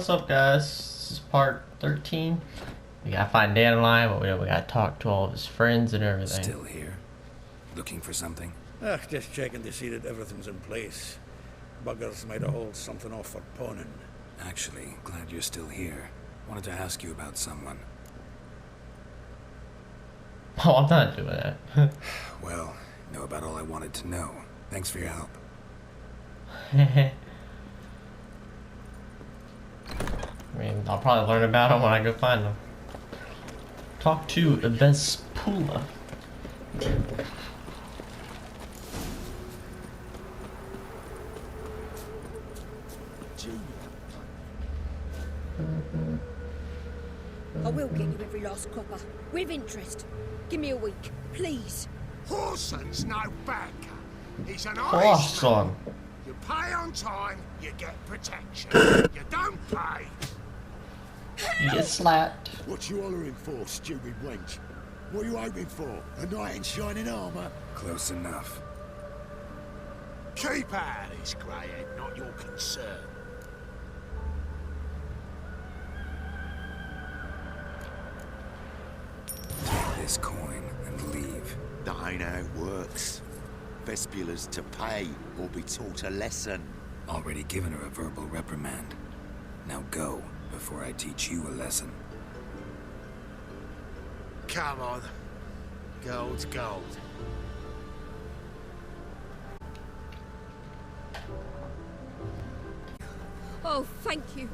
what's up, guys? This is part 13. We gotta find Dandelion, but we gotta talk to all of his friends and everything. Still here? Looking for something? Just checking to see that everything's in place. Buggers might have hauled something off for pawning. Actually, glad you're still here. Wanted to ask you about someone. Oh, I'm not doing that. Well, know about all I wanted to know. Thanks for your help. I mean, I'll probably learn about them when I go find them. Talk to Vespula. I will get you every last copper, with interest. Give me a week, please. Horson's no banker. He's an honest Awesome. man. You pay on time, you get protection. You don't pay. You get slapped. What you hollering for, stupid wench? What are you hoping for? A knight in shining armour? Close enough. Keep out of this, greyhead, not your concern. Take this coin and leave. That ain't how it works. Vespula's to pay or be taught a lesson. Already given her a verbal reprimand. Now go, before I teach you a lesson. Come on. Gold's gold. Oh, thank you.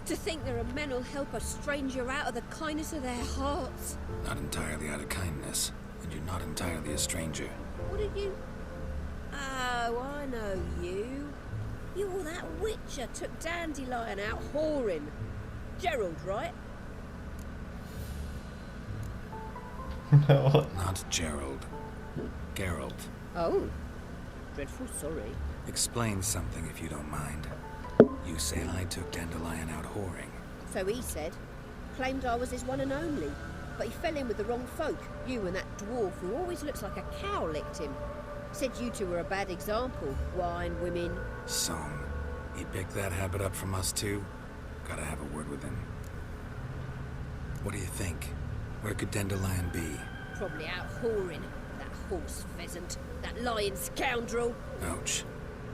To think there are men who'll help a stranger out of the kindness of their hearts. Not entirely out of kindness, and you're not entirely a stranger. What did you... Oh, I know you. You're that witcher took Dandelion out whoring. Gerald, right? No. Not Gerald. Geralt. Oh. Dreadful sorry. Explain something if you don't mind. You say I took Dandelion out whoring. So he said. Claimed I was his one and only. But he fell in with the wrong folk. You and that dwarf who always looks like a cow licked him. Said you two were a bad example. Wine, women. Song. He picked that habit up from us too? Gotta have a word with him. What do you think? Where could Dandelion be? Probably out whoring. That horse pheasant. That lying scoundrel. Ouch.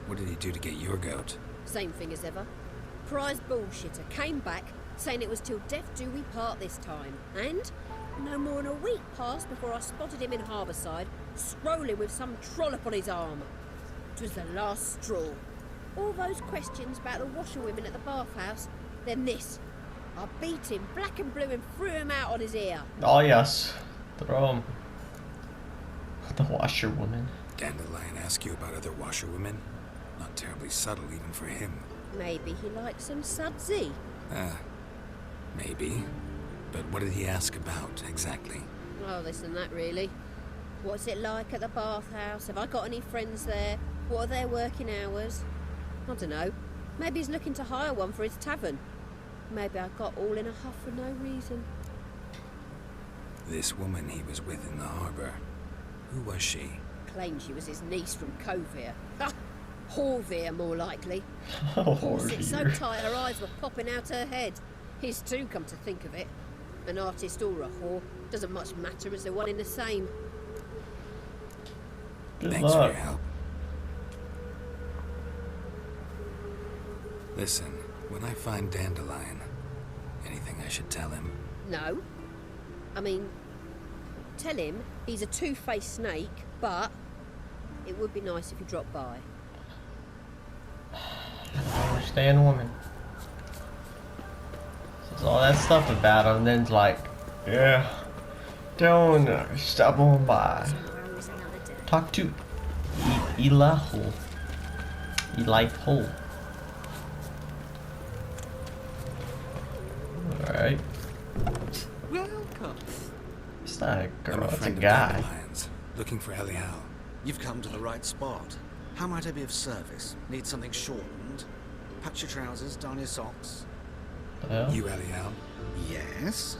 What did he do to get your goat? Same thing as ever. Prize bullshitter came back saying it was till death do we part this time. And no more than a week passed before I spotted him in Harbourside, strolling with some trollop on his arm. It was the last straw. All those questions about the washerwomen at the bathhouse, then this. I beat him black and blue and threw him out on his ear. Oh, yes. Throw him. The washerwoman. Dandelion ask you about other washerwomen? Not terribly subtle even for him. Maybe he likes some sudsy. Maybe. But what did he ask about, exactly? Oh, this and that, really. What's it like at the bathhouse? Have I got any friends there? What are their working hours? I don't know. Maybe he's looking to hire one for his tavern. Maybe I got all in a huff for no reason. This woman he was with in the harbor. Who was she? Claimed she was his niece from Covere. Ha! Horvere, more likely. Oh, Horse it so dear. tight her eyes were popping out her head. His too, come to think of it. An artist or a whore. Doesn't much matter as they're one in the same. Good Thanks for luck. your help. Listen, when I find Dandelion, anything I should tell him? No. I mean, tell him he's a two-faced snake, but it would be nice if you dropped by. I understand woman. Says all that stuff about him, then it's like, yeah, don't stop on by. Tomorrow is another day. Talk to Elihu. Elihu. Alright. Welcome. It's not a I'm girl, a it's a friend of guy. Dandelion's, looking for Elial. You've come to the right spot. How might I be of service? Need something shortened? Patch your trousers, darn your socks. Well, You Elial? Yes.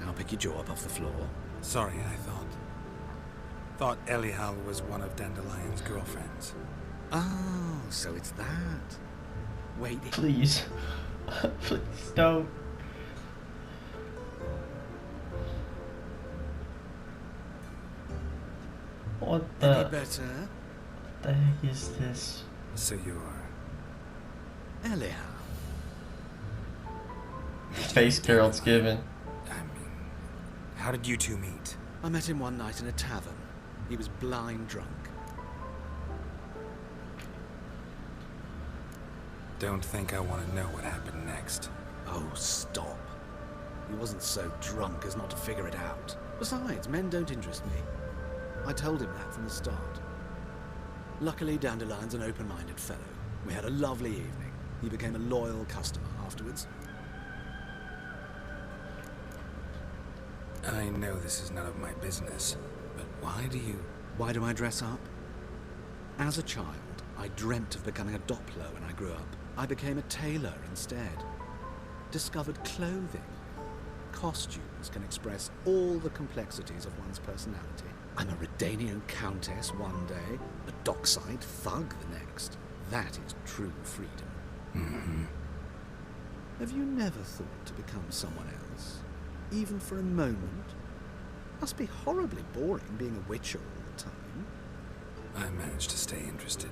Now pick your jaw up off the floor. Sorry, I thought Elial was one of Dandelion's girlfriends. Oh, so it's that. Wait, please. Please don't. What Any the better? heck is this? So you're... Anyhow, Space Carol's given. I mean, how did you two meet? I met him one night in a tavern. He was blind drunk. Don't think I want to know what happened next. Oh, stop. He wasn't so drunk as not to figure it out. Besides, men don't interest me. I told him that from the start. Luckily, Dandelion's an open-minded fellow. We had a lovely evening. He became a loyal customer afterwards. I know this is none of my business, but why do you... Why do I dress up? As a child, I dreamt of becoming a Doppler when I grew up. I became a tailor instead. Discovered clothing. Costumes can express all the complexities of one's personality. I'm a Redanian countess one day, a dockside thug the next. That is true freedom. Mm-hmm. Have you never thought to become someone else? Even for a moment? Must be horribly boring being a witcher all the time. I managed to stay interested.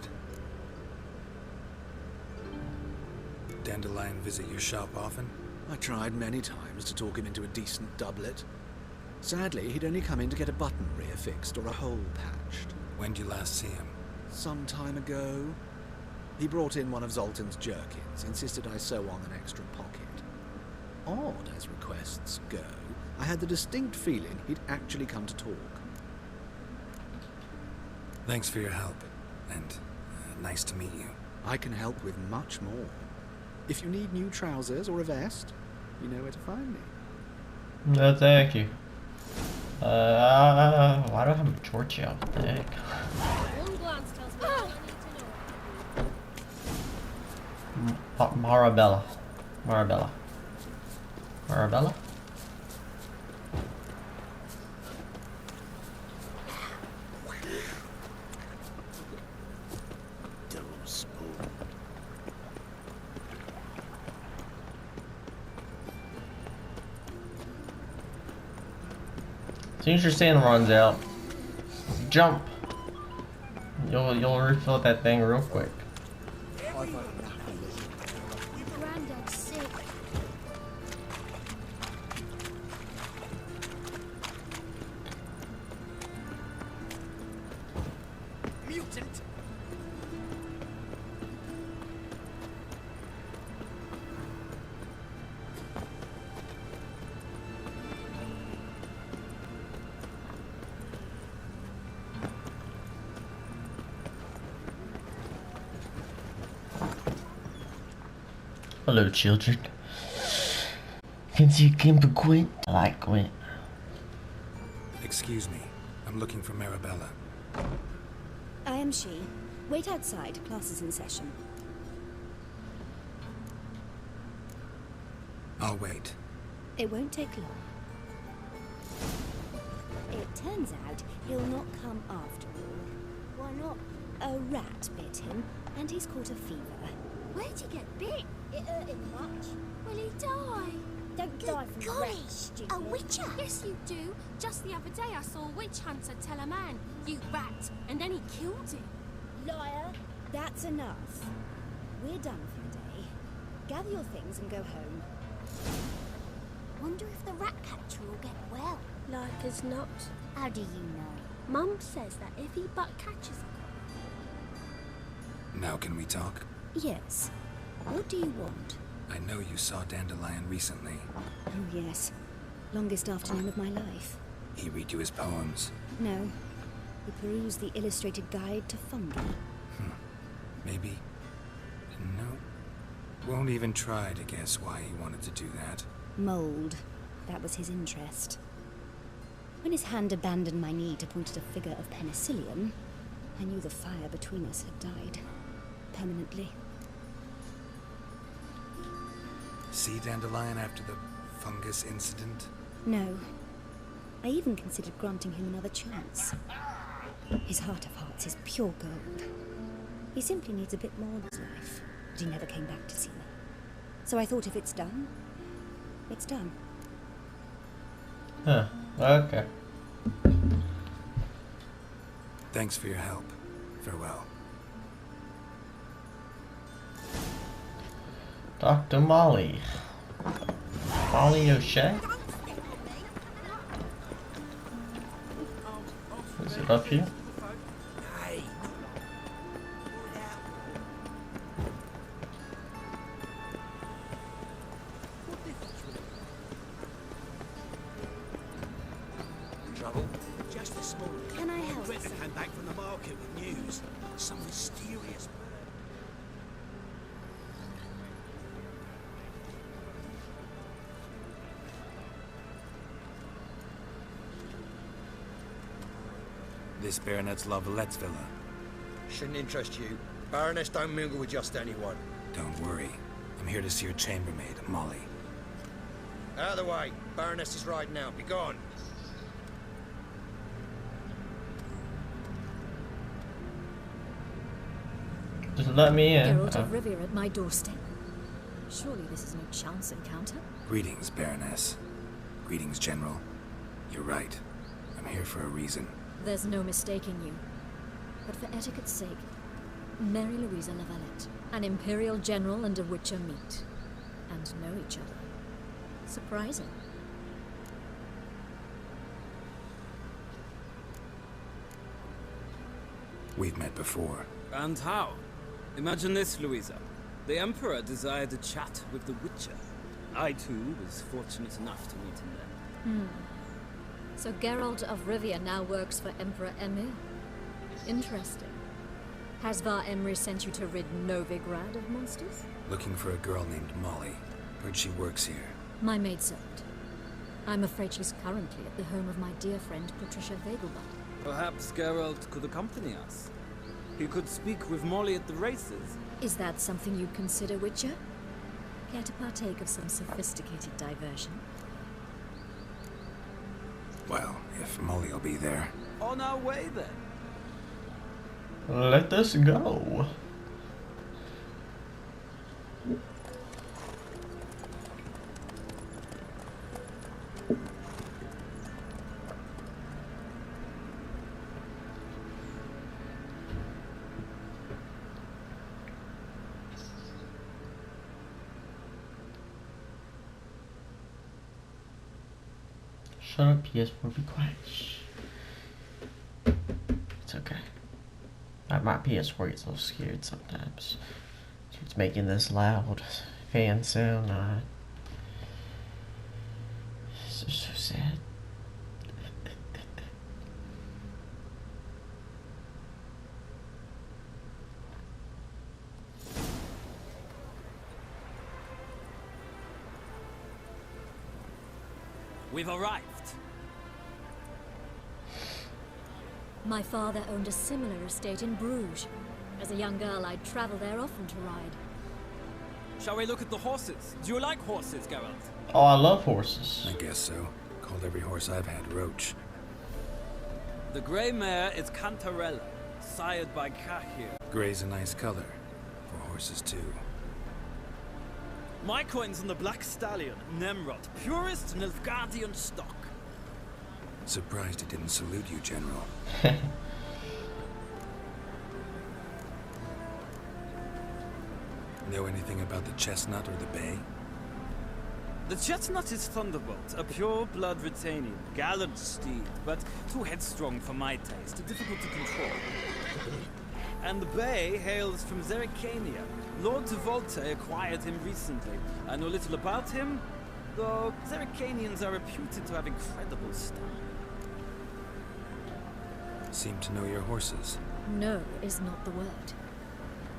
Dandelion visit your shop often? I tried many times to talk him into a decent doublet. Sadly, he'd only come in to get a button reaffixed or a hole patched. When did you last see him? Some time ago, he brought in one of Zoltan's jerkins, insisted I sew on an extra pocket. Odd as requests go, I had the distinct feeling he'd actually come to talk. Thanks for your help, and nice to meet you. I can help with much more. If you need new trousers or a vest, you know where to find me. No, thank you. Why do I have a torch out? What the heck? One glance tells me all I need to know. Marabella. Marabella. Marabella? As soon as your sand runs out, jump. You'll refill that thing real quick. Granddad's sick. Mutant! Hello, children. Can see Kimber Gwent? I like Gwent. Excuse me, I'm looking for Marabella. I am she. Wait outside. Class is in session. I'll wait. It won't take long. It turns out he'll not come after all. Why not? A rat bit him, and he's caught a fever. Where'd he get bit? It hurt him much. Will he die? Don't die from golly, rats, stupid. a witcher? Yes, you do. Just the other day I saw a witch hunter tell a man, "You rat," and then he killed him. Liar. That's enough. We're done for the day. Gather your things and go home. Wonder if the rat catcher will get well. Like as not. How do you know? Mum says that if he but catches a Now can we talk? Yes. What do you want? I know you saw Dandelion recently. Oh, yes. Longest afternoon of my life. He read you his poems. No. He perused the illustrated guide to fungi. Maybe... No. Won't even try to guess why he wanted to do that. Mold. That was his interest. When his hand abandoned my knee to point at a figure of penicillium, I knew the fire between us had died. Permanently. See Dandelion after the fungus incident? No. I even considered granting him another chance. His heart of hearts is pure gold. He simply needs a bit more in his life, but he never came back to see me. So I thought if it's done, it's done. Huh. Okay. Thanks for your help. Farewell. Dr. Molly. Molly O'Shea? Is it up here? Trouble? Just this morning. Can I help? Brendan came back from the market with news. Some mysterious... This Baronet's Lavallette's villa. Shouldn't interest you. Baroness don't mingle with just anyone. Don't worry. I'm here to see your chambermaid, Molly. Out of the way. Baroness is riding out. Be gone. Just let me in. Geralt of Rivia at my doorstep. Surely this is no chance encounter. Greetings, Baroness. Greetings, General. You're right. I'm here for a reason. There's no mistaking you. But for etiquette's sake, Mary Louisa Lavalette, an Imperial General and a Witcher meet. And know each other. Surprising. We've met before. And how? Imagine this, Louisa. The Emperor desired a chat with the Witcher. I, too, was fortunate enough to meet him there. So Geralt of Rivia now works for Emperor Emir? Interesting. Has Var Emry sent you to rid Novigrad of monsters? Looking for a girl named Molly. Heard she works here. My maidservant. I'm afraid she's currently at the home of my dear friend Patricia Vegelbach. Perhaps Geralt could accompany us. He could speak with Molly at the races. Is that something you'd consider, Witcher? Care to partake of some sophisticated diversion? Well, if Molly'll be there. On our way, then. Let us go. Shut up, PS4, be quiet. Shh. It's okay. My PS4 gets a little scared sometimes. So it's making this loud fan sound. It's so sad. We've arrived. My father owned a similar estate in Bruges. As a young girl, I'd travel there often to ride. Shall we look at the horses? Do you like horses, Geralt? Oh, I love horses. I guess so. Called every horse I've had Roach. The grey mare is Cantarella, sired by Cahir. Gray's a nice color. For horses, too. My coin's on the black stallion, Nemrod, purest Nilfgaardian stock. Surprised he didn't salute you, General. Know anything about the chestnut or the bay? The chestnut is Thunderbolt, a pure-blood Retanian, gallant steed, but too headstrong for my taste, difficult to control. And the bay hails from Zerrikania. Lord Volte acquired him recently. I know little about him, though Zerrikanians are reputed to have incredible style. Seem to know your horses. No is not the word.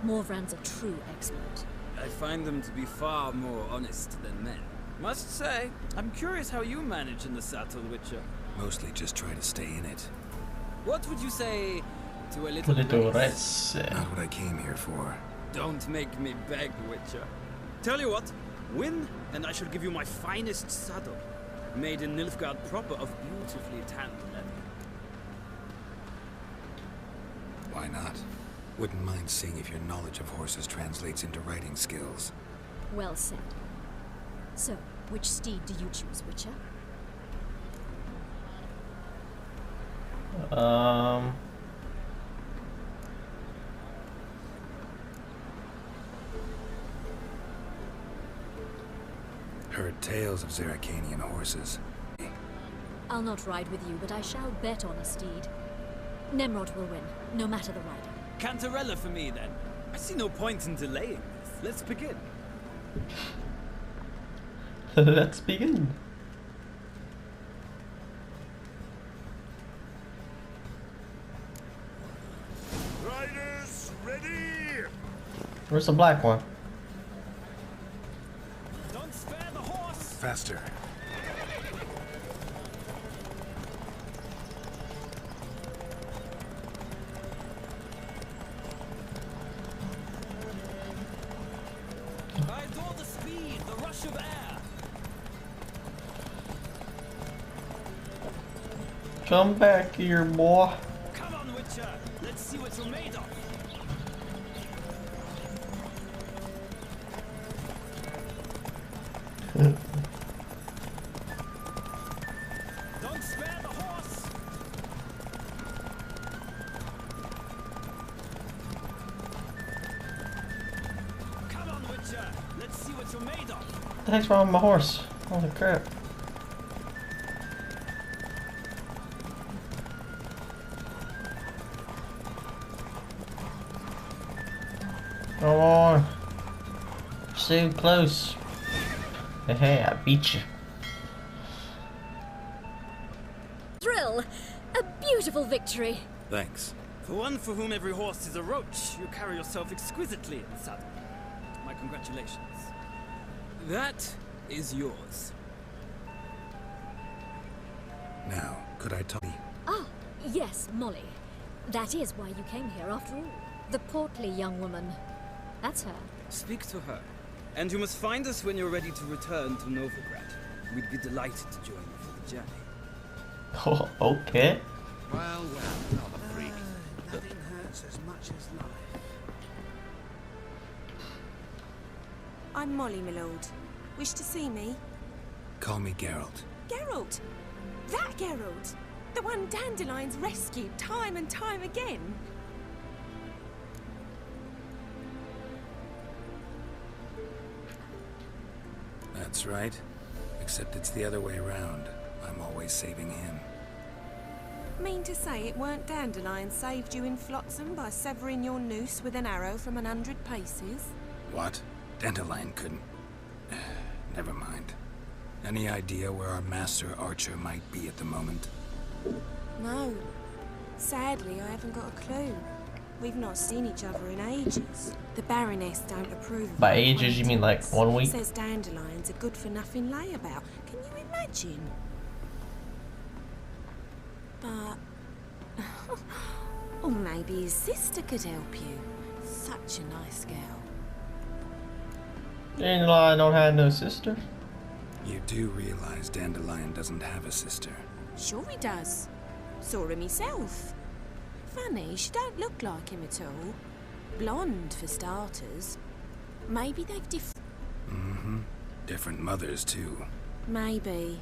Morvran's a true expert. I find them to be far more honest than men. Must say, I'm curious how you manage in the saddle, Witcher. Mostly just try to stay in it. What would you say to a little race? Not what I came here for. Don't make me beg, Witcher. Tell you what, win, and I shall give you my finest saddle. Made in Nilfgaard proper of beautifully tanned leather. Why not? Wouldn't mind seeing if your knowledge of horses translates into riding skills. Well said. So, which steed do you choose, Witcher? Heard tales of Zeracanian horses. I'll not ride with you, but I shall bet on a steed. Nemrod will win, no matter the rider. Cantarella for me, then. I see no point in delaying this. Let's begin. Let's begin. Riders, ready! Where's the black one? Don't spare the horse! Faster. I adore the speed, the rush of air. Come back here, boy. Come on, Witcher. Let's see what you're made of. Don't spare the horse. Come on, Witcher. Let's see what you're made of. What the heck's wrong with my horse? Holy crap. Come on. So close. Hey, I beat you. Thrill! A beautiful victory! Thanks. For one for whom every horse is a roach, you carry yourself exquisitely in saddle. My congratulations. That is yours. Now, could I talk? Ah, yes, Molly. That is why you came here after all. The portly young woman. That's her. Speak to her. And you must find us when you're ready to return to Novigrad. We'd be delighted to join you for the journey. Oh, okay. Well, not a freak. Nothing hurts as much as life. I'm Molly, my lord. Wish to see me? Call me Geralt. Geralt! That Geralt! The one Dandelion's rescued time and time again! That's right. Except it's the other way around. I'm always saving him. Mean to say it weren't Dandelion saved you in Flotsam by severing your noose with an arrow from 100 paces? What? Dandelion couldn't. Never mind. Any idea where our master archer might be at the moment? No. Sadly, I haven't got a clue. We've not seen each other in ages. The Baroness don't approve of By our ages, you mean like acquaintance. 1 week? Says Dandelion's a good-for-nothing layabout. Can you imagine? But... or maybe his sister could help you. Such a nice girl. Dandelion don't have no sister. You do realize Dandelion doesn't have a sister. Sure he does. Saw him himself. Funny, she don't look like him at all. Blonde, for starters. Maybe they've Mm-hmm. Different mothers, too. Maybe.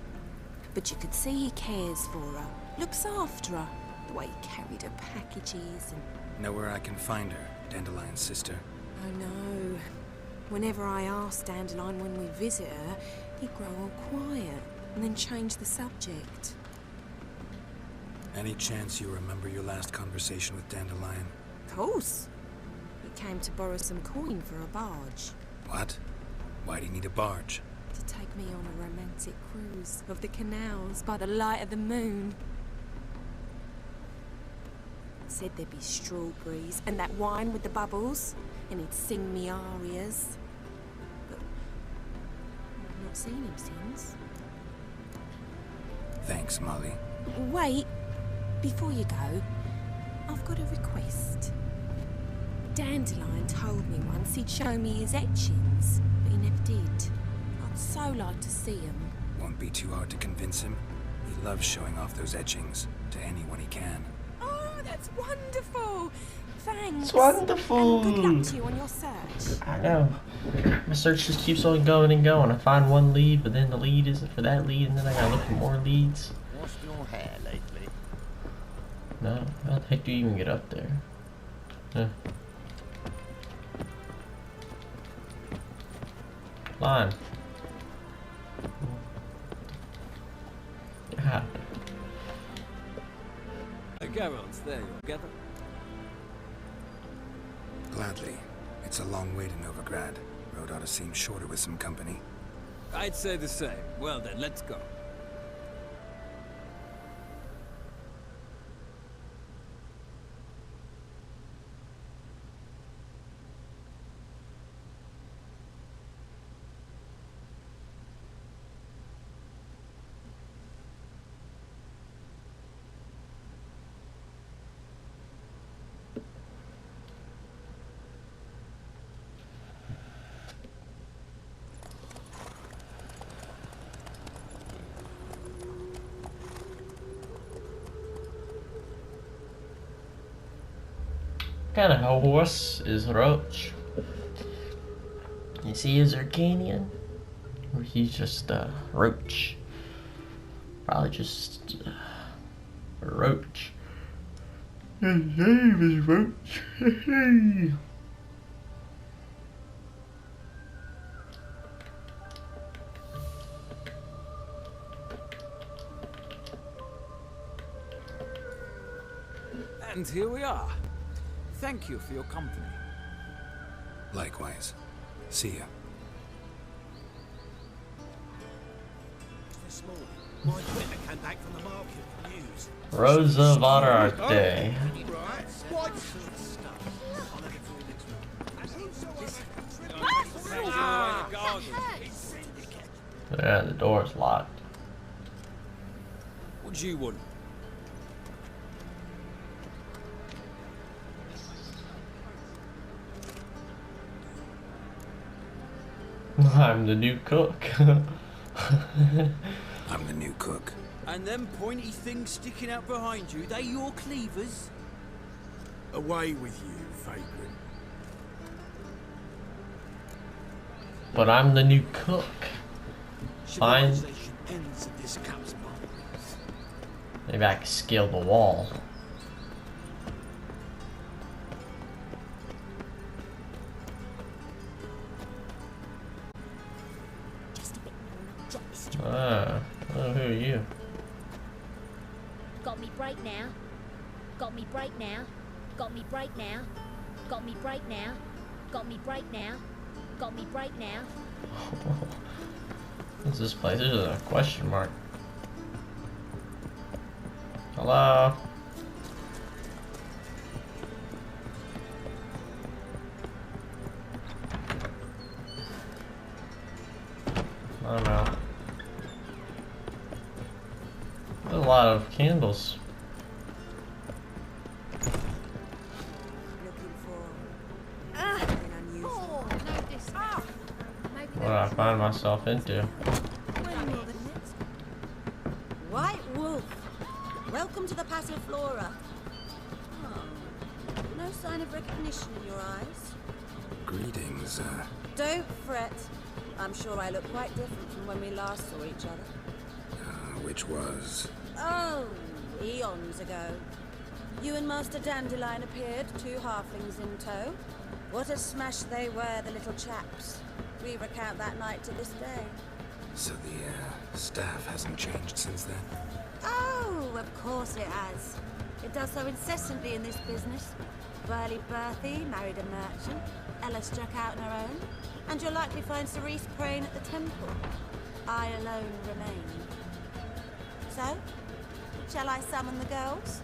But you could see he cares for her. Looks after her. The way he carried her packages and... Know where I can find her, Dandelion's sister? Oh no. Whenever I ask Dandelion when we visit her, he'd grow all quiet and then change the subject. Any chance you remember your last conversation with Dandelion? Of course. He came to borrow some coin for a barge. What? Why do you need a barge? To take me on a romantic cruise of the canals by the light of the moon. Said there'd be strawberries and that wine with the bubbles, and he'd sing me arias. But I've not seen him since. Thanks, Molly. Wait, before you go, I've got a request. Dandelion told me once he'd show me his etchings, but he never did. I'd so like to see them. Won't be too hard to convince him. He loves showing off those etchings to anyone he can. Oh, that's wonderful! Thanks. It's wonderful. And good luck to you on your search. I know. My search just keeps on going and going. I find one lead, but then the lead isn't for that lead, and then I gotta look for more leads. Washed your hair lately? No, how the heck do you even get up there? Huh. Climb. God. Geralt, there you are. Gather. Gladly. It's a long way to Novigrad. Road ought to seem shorter with some company. I'd say the same. Well then, let's go. What kind of a horse is Roach? Is he a Zircanian? Or he's just a Roach? Probably just a Roach. His name is Roach. And here we are. Thank you for your company. Likewise. See ya. This morning, my Twitter came back from the market with news. Rosa Vadararte. Yeah, the door's locked. What do you want? I'm the new cook. I'm the new cook. And them pointy things sticking out behind you, they your cleavers? Away with you, vagrant. But I'm the new cook. Fine. Civilization ends at this cup's boundaries. Maybe I can scale the wall. Ah, oh, who are you? Got me break now. Got me break now. Got me break now. Got me break now. Got me break now. Got me break now. What's this place? This is a question mark. Hello? I don't know. There's a lot of candles. What did I find myself into? White Wolf, welcome to the Passiflora. Oh, no sign of recognition in your eyes. Greetings, Don't fret. I'm sure I look quite different from when we last saw each other. which was... Oh, eons ago. You and Master Dandelion appeared, 2 halflings in tow. What a smash they were, the little chaps. We recount that night to this day. So the, staff hasn't changed since then? Oh, of course it has. It does so incessantly in this business. Burly Berthy married a merchant. Ella struck out on her own. And you'll likely find Cerise praying at the temple. I alone remain. So, shall I summon the girls?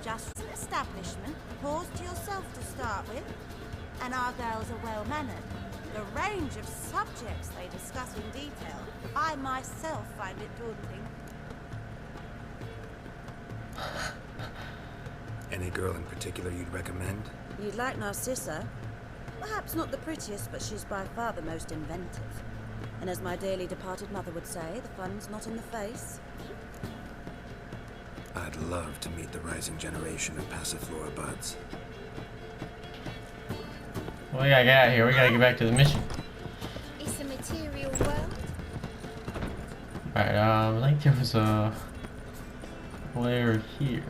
Just an establishment, pause to yourself to start with. And our girls are well-mannered. The range of subjects they discuss in detail, I myself find it daunting. Any girl in particular you'd recommend? You'd like Narcissa? Perhaps not the prettiest, but she's by far the most inventive. And as my dearly departed mother would say, the fun's not in the face. I'd love to meet the rising generation of Passiflora buds. We gotta get out of here. We gotta get back to the mission. It's a material world. Alright, I think there was a layer here.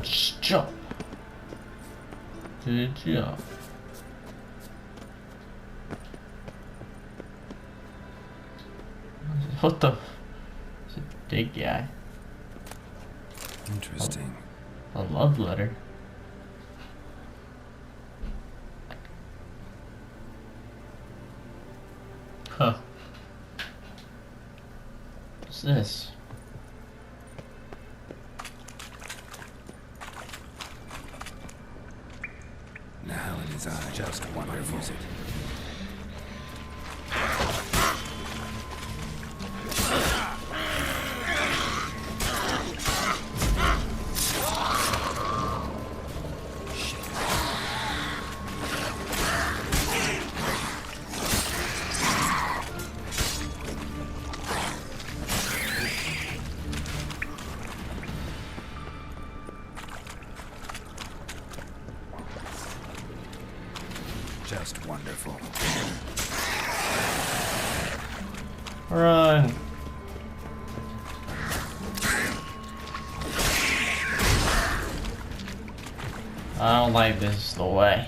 Just jump. To jump. What the? It's a big guy. Interesting. A love letter. Huh. What's this? Now in his eye, just wonderful. Use it. Just wonderful. Run. I don't like this the way.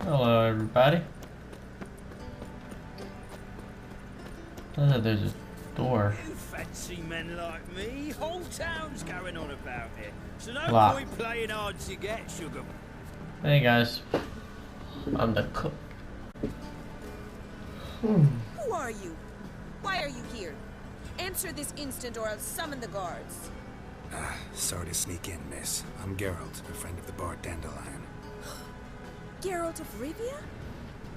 Hello, everybody. Oh, there's a door. You fancy men like me? Whole town's going on about it. So no Wow. point playing hard to get, sugar. Hey guys, I'm the cook. Who are you? Why are you here? Answer this instant or I'll summon the guards. Sorry to sneak in, miss. I'm Geralt, a friend of the bard Dandelion. Geralt of Rivia?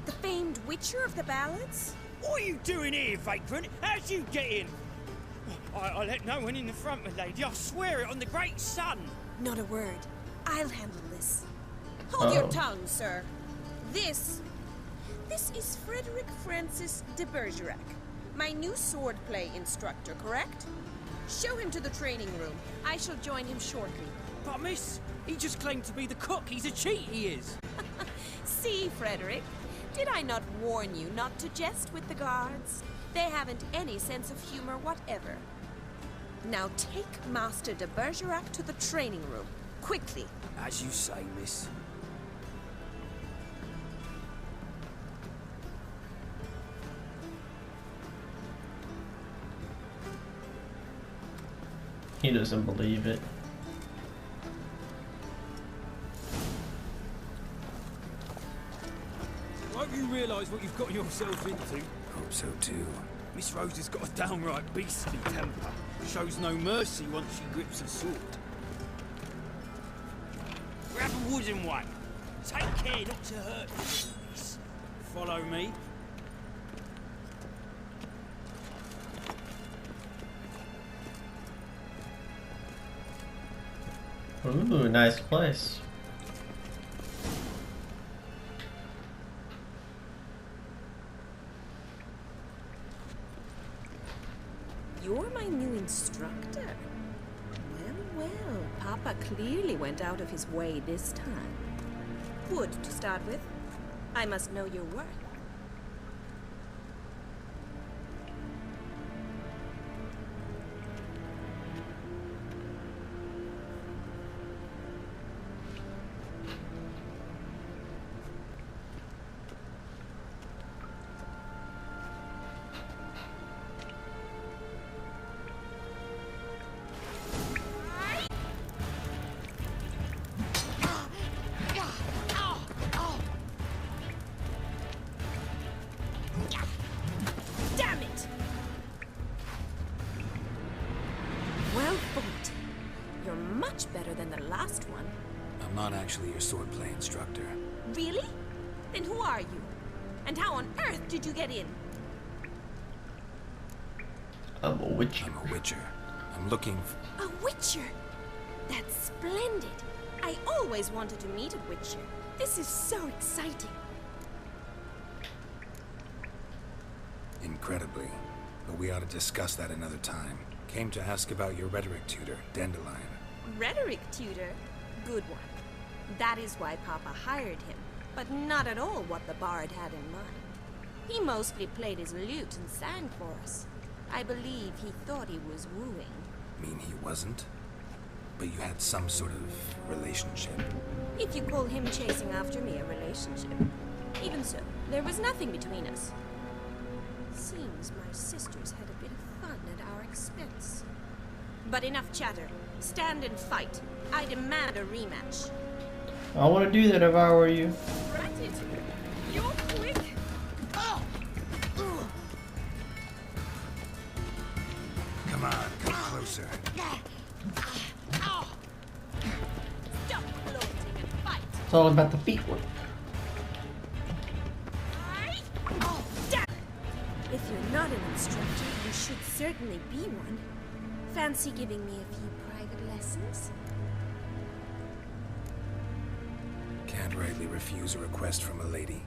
The famed witcher of the ballads? What are you doing here, vagrant? How'd you get in? I let no one in the front, my lady. I swear it on the great sun. Not a word. I'll handle this. Hold your tongue, sir. This is Frederick Francis de Bergerac, my new swordplay instructor, correct? Show him to the training room. I shall join him shortly. But miss, he just claimed to be the cook. He's a cheat, he is. See, Frederick, did I not warn you not to jest with the guards? They haven't any sense of humor whatever. Now take Master de Bergerac to the training room, quickly. As you say, miss. He doesn't believe it. Won't you realise what you've got yourself into? Hope so too. Miss Rose has got a downright beastly temper. Shows no mercy once she grips a sword. Grab a wooden one. Take care not to hurt you, miss. Follow me. Ooh, nice place. You're my new instructor. Well, well, Papa clearly went out of his way this time. Good to start with. I must know your worth. Damn it! Well fought. You're much better than the last one. I'm not actually your swordplay instructor. Really? Then who are you? And how on earth did you get in? I'm a witcher. I'm a witcher. I'm looking for... A witcher? That's splendid. I always always wanted to meet a Witcher. This is so exciting. Incredibly. But we ought to discuss that another time. Came to ask about your rhetoric tutor, Dandelion. Rhetoric tutor? Good one. That is why Papa hired him, but not at all what the bard had in mind. He mostly played his lute and sang for us. I believe he thought he was wooing. Mean he wasn't? But you had some sort of relationship. If you call him chasing after me a relationship. Even so, there was nothing between us. Seems my sisters had a bit of fun at our expense. But enough chatter. Stand and fight. I demand a rematch. I want to do that if I were you. Granted. You're quick. Oh. Come on, come closer. Stop gloating and fight. It's all about the feet work. If you're not an instructor, you should certainly be one. Fancy giving me a few private lessons? Can't rightly refuse a request from a lady.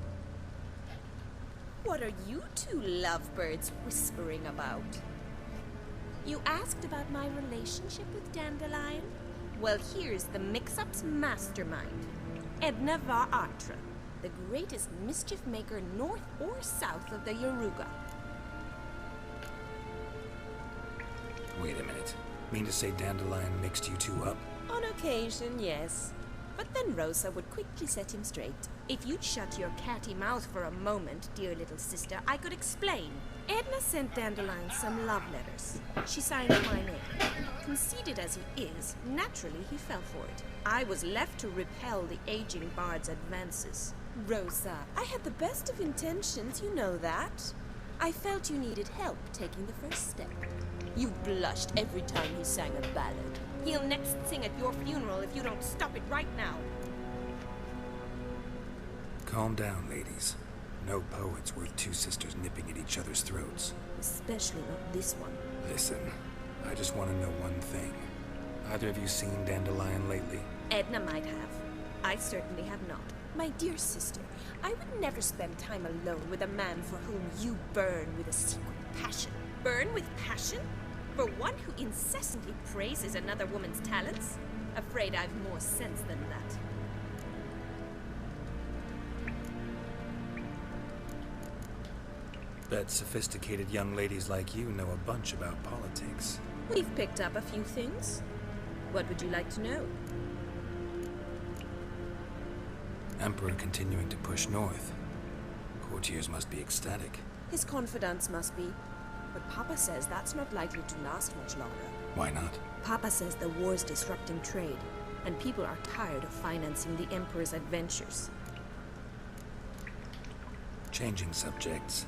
What are you two lovebirds whispering about? You asked about my relationship with Dandelion? Well, here's the mix-up's mastermind. Edna var Atra, the greatest mischief maker north or south of the Yaruga. Wait a minute. Mean to say Dandelion mixed you two up? On occasion, yes. But then Rosa would quickly set him straight. If you'd shut your catty mouth for a moment, dear little sister, I could explain. Edna sent Dandelion some love letters. She signed my name. Conceited as he is, naturally he fell for it. I was left to repel the aging bard's advances. Rosa, I had the best of intentions, you know that. I felt you needed help taking the first step. You blushed every time he sang a ballad. He'll next sing at your funeral if you don't stop it right now. Calm down, ladies. No poet's worth two sisters nipping at each other's throats. Especially not this one. Listen, I just want to know one thing. Either of you seen Dandelion lately? Edna might have. I certainly have not. My dear sister, I would never spend time alone with a man for whom you burn with a secret passion. Burn with passion? For one who incessantly praises another woman's talents? Afraid I've more sense than that. Bet sophisticated young ladies like you know a bunch about politics. We've picked up a few things. What would you like to know? Emperor continuing to push north. Courtiers must be ecstatic. His confidants must be. But Papa says that's not likely to last much longer. Why not? Papa says the war's disrupting trade, and people are tired of financing the Emperor's adventures. Changing subjects.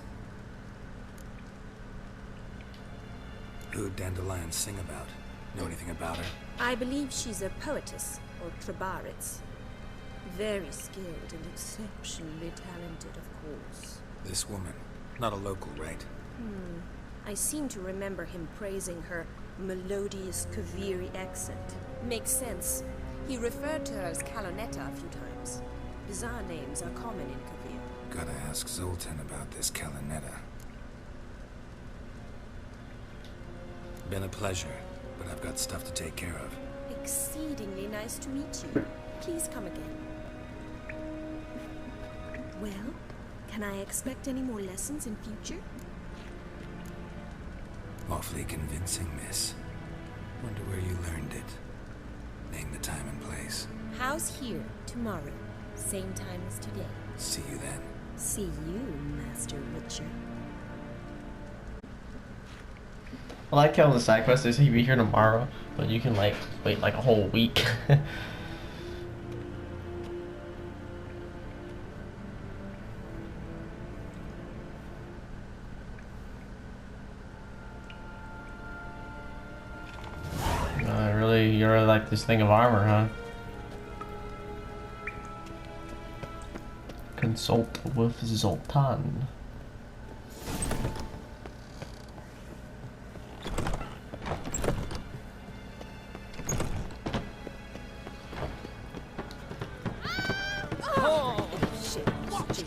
Who'd Dandelion sing about? Know anything about her? I believe she's a poetess, or trabaritz. Very skilled and exceptionally talented, of course. This woman. Not a local, right? I seem to remember him praising her melodious Kaviri accent. Makes sense. He referred to her as Kalonetta a few times. Bizarre names are common in Kavir. Gotta ask Zoltan about this Kalonetta. Been a pleasure, but I've got stuff to take care of. Exceedingly nice to meet you. Please come again. Well, can I expect any more lessons in future? Awfully convincing, miss. Wonder where you learned it. Name the time and place. House here, tomorrow. Same time as today. See you then. See you, Master Witcher. I like how the side quest is he'll be here tomorrow, but you can like wait like a whole week. You're like this thing of armor, huh? Consult with Zoltan. Oh, shit. Watch it.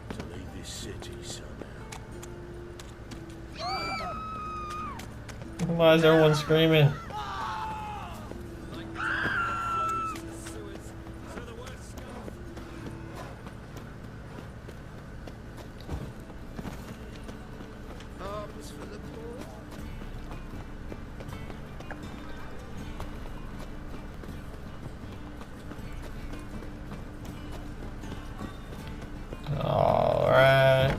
To leave this city somehow. Why is everyone screaming? Arms for the poor. Alright.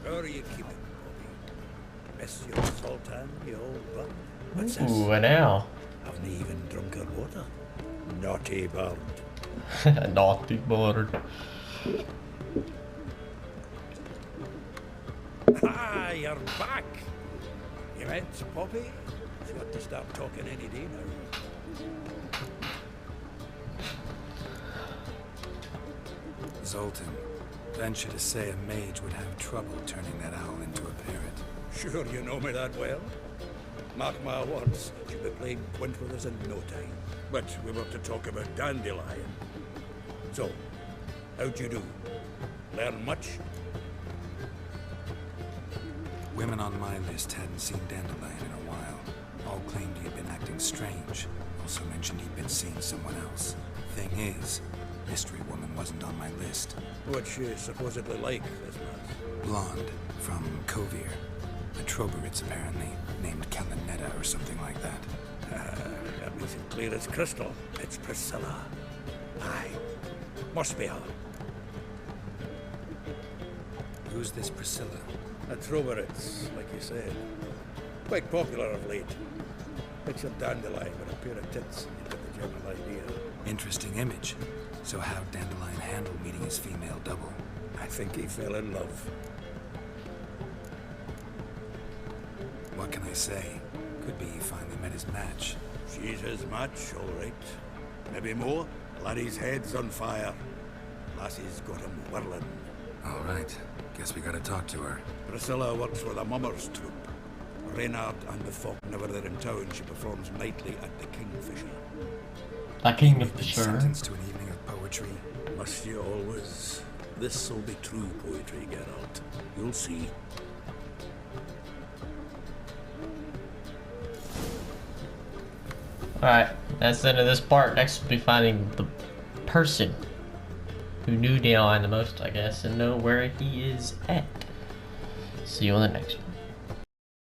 How are you keeping, Bobby? Miss your sultan, you old bum. What's this? Ooh, and now. Haven't even drunk her water. Naughty bird. Naughty bird. Ah, you're back. You met Poppy? She ought to start talking any day now. Zoltan, venture to say a mage would have trouble turning that owl into a parrot. Sure you know me that well. Mark my words, she'll be playing quint with us in no time. But we were to talk about Dandelion. So, how'd you do? Learn much? Women on my list hadn't seen Dandelion in a while. All claimed he had been acting strange. Also mentioned he'd been seeing someone else. Thing is, Mystery Woman wasn't on my list. What's she supposedly like, this lass? Blonde, from Kovir. A Troberitz, apparently, named Kalinetta or something like that. That makes it clear as crystal. It's Priscilla. Aye. Must be her. Who's this Priscilla? A Troberitz, like you said. Quite popular of late. Picture Dandelion with a pair of tits. You get the general idea. Interesting image. So how'd Dandelion handle meeting his female double? I think he fell in love. What can I say? Could be he finally met his match. She's his match, all right. Maybe more. Laddie's head's on fire. Lassie's got him whirling. All right. Guess we gotta talk to her. Priscilla works for the Mummers troupe. Reynard and the folk, whenever they're in town, she performs nightly at the Kingfisher. The Kingfisher. Sentenced to an evening of poetry. Must you always? This'll be true poetry, Geralt. You'll see. Alright, that's the end of this part. Next we'll be finding the person who knew Dandelion the most, I guess, and know where he is at. See you on the next one.